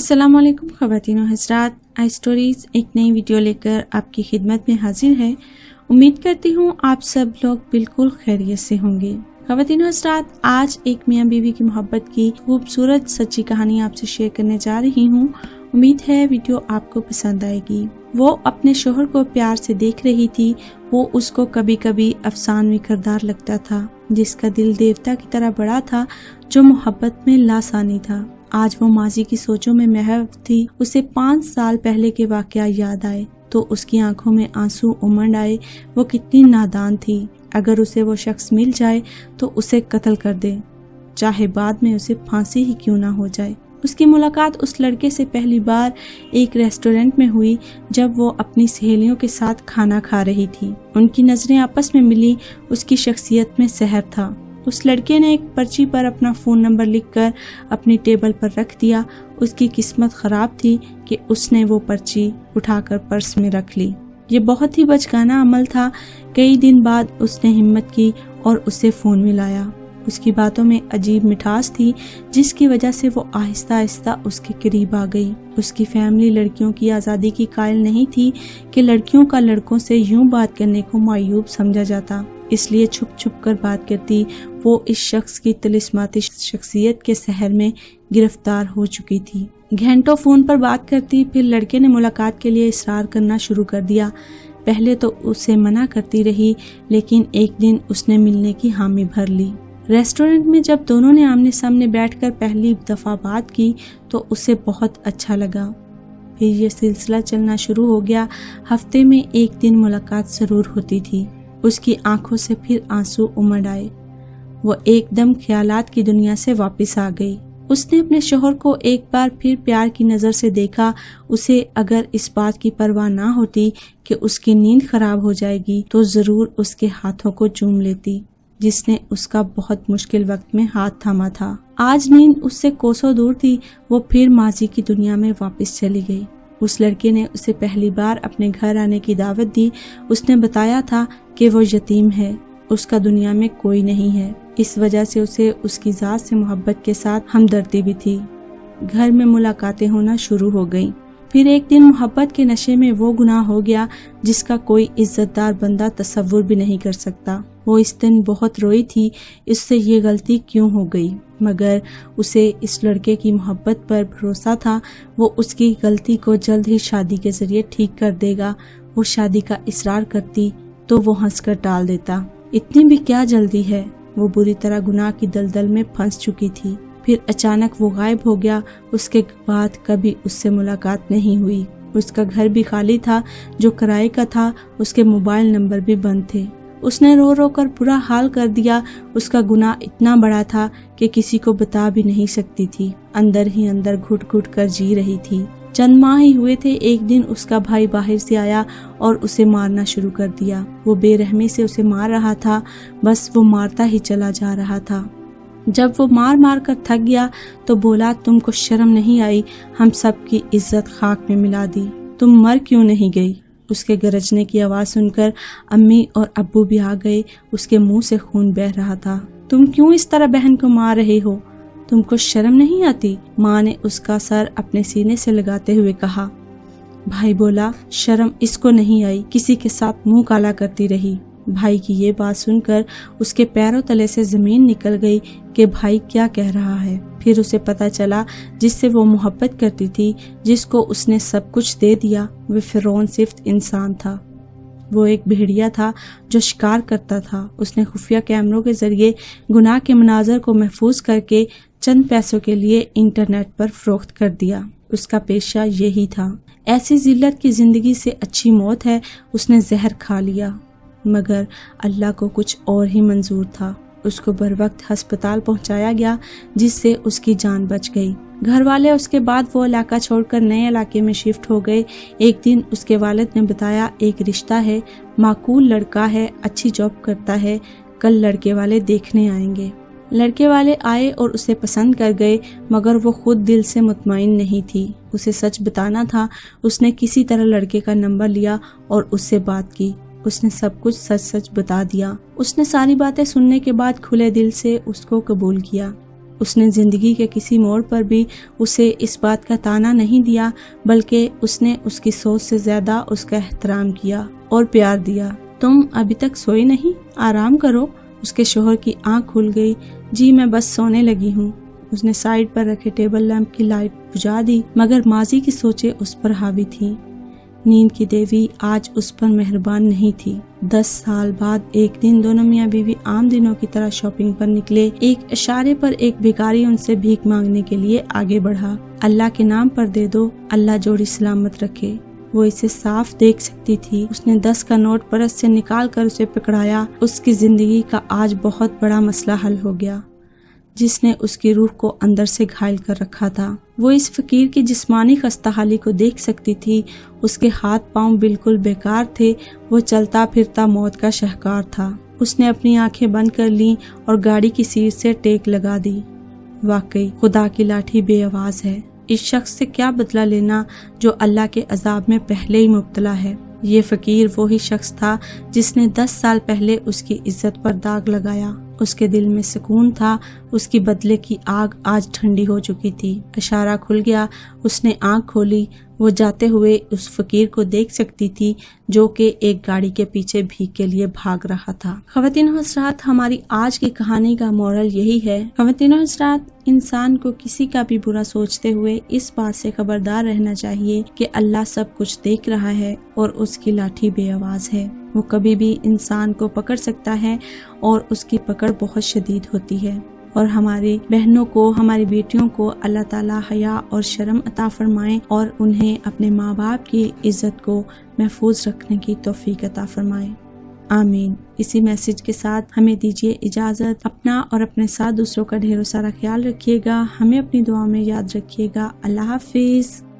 अस्सलाम वालेकुम ख़वातीन और हज़रात, आई स्टोरीज़ एक नई वीडियो लेकर आपकी खिदमत में हाजिर है। उम्मीद करती हूँ आप सब लोग बिल्कुल खैरियत से होंगे। ख़वातीन और हज़रात, आज एक मियाँ बीवी की मोहब्बत की खूबसूरत सच्ची कहानी आपसे शेयर करने जा रही हूँ। उम्मीद है वीडियो आपको पसंद आएगी। वो अपने शोहर को प्यार से देख रही थी। वो उसको कभी कभी अफसानवी किरदार लगता था, जिसका दिल देवता की तरह बड़ा था, जो मोहब्बत में लासानी था। आज वो माजी की सोचों में महव थी। उसे 5 साल पहले के वाकया याद आए तो उसकी आंखों में आंसू उमड़ आए। वो कितनी नादान थी। अगर उसे वो शख्स मिल जाए तो उसे कत्ल कर दे, चाहे बाद में उसे फांसी ही क्यों ना हो जाए। उसकी मुलाकात उस लड़के से पहली बार एक रेस्टोरेंट में हुई, जब वो अपनी सहेलियों के साथ खाना खा रही थी। उनकी नजरें आपस में मिली। उसकी शख्सियत में सहर था। उस लड़के ने एक पर्ची पर अपना फ़ोन नंबर लिखकर अपनी टेबल पर रख दिया। उसकी किस्मत ख़राब थी कि उसने वो पर्ची उठाकर पर्स में रख ली। ये बहुत ही बचकाना अमल था। कई दिन बाद उसने हिम्मत की और उसे फ़ोन मिलाया। उसकी बातों में अजीब मिठास थी, जिसकी वजह से वो आहिस्ता आहिस्ता उसके करीब आ गई। उसकी फैमिली लड़कियों की आज़ादी की कायल नहीं थी कि लड़कियों का लड़कों से यूं बात करने को मायूब समझा जाता, इसलिए छुप छुप कर बात करती। वो इस शख्स की तिलिस्माती शख्सियत के सहर में गिरफ्तार हो चुकी थी। घंटों फ़ोन पर बात करती। फिर लड़के ने मुलाकात के लिए इसरार करना शुरू कर दिया। पहले तो उसे मना करती रही, लेकिन एक दिन उसने मिलने की हामी भर ली। रेस्टोरेंट में जब दोनों ने आमने सामने बैठकर पहली दफ़ा बात की तो उसे बहुत अच्छा लगा। फिर ये सिलसिला चलना शुरू हो गया। हफ्ते में एक दिन मुलाकात ज़रूर होती थी। उसकी आंखों से फिर आंसू उमड़ आए। वो एकदम ख्यालात की दुनिया से वापस आ गई। उसने अपने शोहर को एक बार फिर प्यार की नज़र से देखा। उसे अगर इस बात की परवाह ना होती कि उसकी नींद खराब हो जाएगी तो ज़रूर उसके हाथों को चूम लेती, जिसने उसका बहुत मुश्किल वक्त में हाथ थामा था। आज नींद उससे कोसों दूर थी। वो फिर माजी की दुनिया में वापस चली गई। उस लड़के ने उसे पहली बार अपने घर आने की दावत दी। उसने बताया था कि वो यतीम है, उसका दुनिया में कोई नहीं है। इस वजह से उसे उसकी ज़ात से मोहब्बत के साथ हमदर्दी भी थी। घर में मुलाकातें होना शुरू हो गईं। फिर एक दिन मोहब्बत के नशे में वो गुनाह हो गया जिसका कोई इज्जतदार बंदा तसव्वुर भी नहीं कर सकता। वो इस दिन बहुत रोई थी, इससे ये गलती क्यों हो गई, मगर उसे इस लड़के की मोहब्बत पर भरोसा था। वो उसकी गलती को जल्द ही शादी के जरिए ठीक कर देगा। वो शादी का इसरार करती तो वो हंसकर टाल देता। इतनी भी क्या जल्दी है। वो बुरी तरह गुनाह की दलदल में फंस चुकी थी। फिर अचानक वो गायब हो गया। उसके बाद कभी उससे मुलाकात नहीं हुई। उसका घर भी खाली था, जो किराए का था। उसके मोबाइल नंबर भी बंद थे। उसने रो रो कर बुरा हाल कर दिया। उसका गुनाह इतना बड़ा था कि किसी को बता भी नहीं सकती थी। अंदर ही अंदर घुट घुट कर जी रही थी। चंद माह ही हुए थे। एक दिन उसका भाई बाहर से आया और उसे मारना शुरू कर दिया। वो बेरहमी से उसे मार रहा था, बस वो मारता ही चला जा रहा था। जब वो मार मार कर थक गया तो बोला, तुमको शर्म नहीं आई? हम सब की इज्जत खाक में मिला दी, तुम मर क्यों नहीं गई? उसके गरजने की आवाज़ सुनकर अम्मी और अब्बू भी आ गए। उसके मुंह से खून बह रहा था। तुम क्यों इस तरह बहन को मार रहे हो? तुमको शर्म नहीं आती? माँ ने उसका सर अपने सीने से लगाते हुए कहा। भाई बोला, शर्म इसको नहीं आई, किसी के साथ मुंह काला करती रही। भाई की ये बात सुनकर उसके पैरों तले से जमीन निकल गई कि भाई क्या कह रहा है। फिर उसे पता चला जिससे वो मोहब्बत करती थी, जिसको उसने सब कुछ दे दिया, वो फिरौन सिर्फ इंसान था। वो एक भेड़िया था जो शिकार करता था। उसने खुफिया कैमरों के जरिए गुनाह के मनाजर को महफूज करके चंद पैसों के लिए इंटरनेट पर फरोख्त कर दिया। उसका पेशा यही था। ऐसी जिल्लत की जिंदगी से अच्छी मौत है। उसने जहर खा लिया, मगर अल्लाह को कुछ और ही मंजूर था। उसको बर वक्त हस्पताल पहुंचाया गया, जिससे उसकी जान बच गई। घर वाले उसके बाद वो इलाका छोड़कर नए इलाके में शिफ्ट हो गए। एक दिन उसके वालिद ने बताया, एक रिश्ता है, माकूल लड़का है, अच्छी जॉब करता है, कल लड़के वाले देखने आएंगे। लड़के वाले आए और उसे पसंद कर गए, मगर वो खुद दिल से मुतमईन नहीं थी। उसे सच बताना था। उसने किसी तरह लड़के का नंबर लिया और उससे बात की। उसने सब कुछ सच सच बता दिया। उसने सारी बातें सुनने के बाद खुले दिल से उसको कबूल किया। اس نے زندگی کے کسی موڑ پر بھی اسے اس بات کا تانا نہیں دیا، بلکہ اس نے اس کی سوچ سے زیادہ اس کا احترام کیا اور پیار دیا۔ تم ابھی تک سوئی نہیں؟ آرام کرو۔ اس کے شوہر کی آنکھ کھل گئی۔ جی میں بس سونے لگی ہوں۔ اس نے سائیڈ پر رکھے ٹیبل لیمپ کی لائٹ بجھا دی، مگر ماضی کی سوچیں اس پر حاوی تھیں۔ نیند کی دیوی آج اس پر مہربان نہیں تھی۔ 10 سال بعد ایک دن دونوں میاں بیوی عام دنوں کی طرح شاپنگ پر نکلے۔ ایک اشارے پر ایک بھکاری ان سے بھیک مانگنے کے لیے آگے بڑھا۔ اللہ کے نام پر دے دو، اللہ جوڑی سلامت رکھے۔ وہ اسے صاف دیکھ سکتی تھی۔ اس نے 10 کا نوٹ پرس سے نکال کر اسے پکڑایا۔ اس کی زندگی کا آج بہت بڑا مسئلہ حل ہو گیا، جس نے اس کی روح کو اندر سے گھائل کر رکھا تھا۔ وہ اس فقیر کی جسمانی خستہ حالی کو دیکھ سکتی تھی۔ اس کے ہاتھ پاؤں بالکل بیکار تھے۔ وہ چلتا پھرتا موت کا شاہکار تھا۔ اس نے اپنی آنکھیں بند کر لیں اور گاڑی کی سیٹ سے ٹیک لگا دی۔ واقعی خدا کی لاٹھی بے آواز ہے۔ اس شخص سے کیا بدلہ لینا جو اللہ کے عذاب میں پہلے ہی مبتلا ہے۔ یہ فقیر وہی شخص تھا جس نے 10 سال پہلے اس کی عزت پر داغ لگایا۔ اس کے دل میں سکون تھا۔ اس کی بدلے کی آگ آج ٹھنڈی ہو چکی تھی۔ اشارہ کھل گیا۔ اس نے آنکھ کھولی۔ وہ جاتے ہوئے اس فقیر کو دیکھ سکتی تھی جو کہ ایک گاڑی کے پیچھے بھیک کے لیے بھاگ رہا تھا۔ خواتین و حضرات، ہماری آج کی کہانی کا مورل یہی ہے۔ خواتین و حضرات، انسان کو کسی کا بھی برا سوچتے ہوئے اس بات سے خبردار رہنا چاہیے کہ اللہ سب کچھ دیکھ رہا ہے اور اس کی لاٹھی بے آواز ہے۔ وہ کبھی بھی انسان کو پکڑ سکتا ہے اور اس کی پکڑ بہت شدید ہوتی ہے۔ اور ہماری بہنوں کو، ہماری بیٹیوں کو اللہ تعالیٰ حیا اور شرم عطا فرمائیں اور انہیں اپنے ماں باپ کی عزت کو محفوظ رکھنے کی توفیق عطا فرمائیں۔ آمین۔ اسی میسج کے ساتھ ہمیں دیجیے اجازت۔ اپنا اور اپنے ساتھ دوسروں کا ڈھیر سارا خیال رکھیے گا۔ ہمیں اپنی دعا میں یاد رکھیے گا۔ اللہ حافظ۔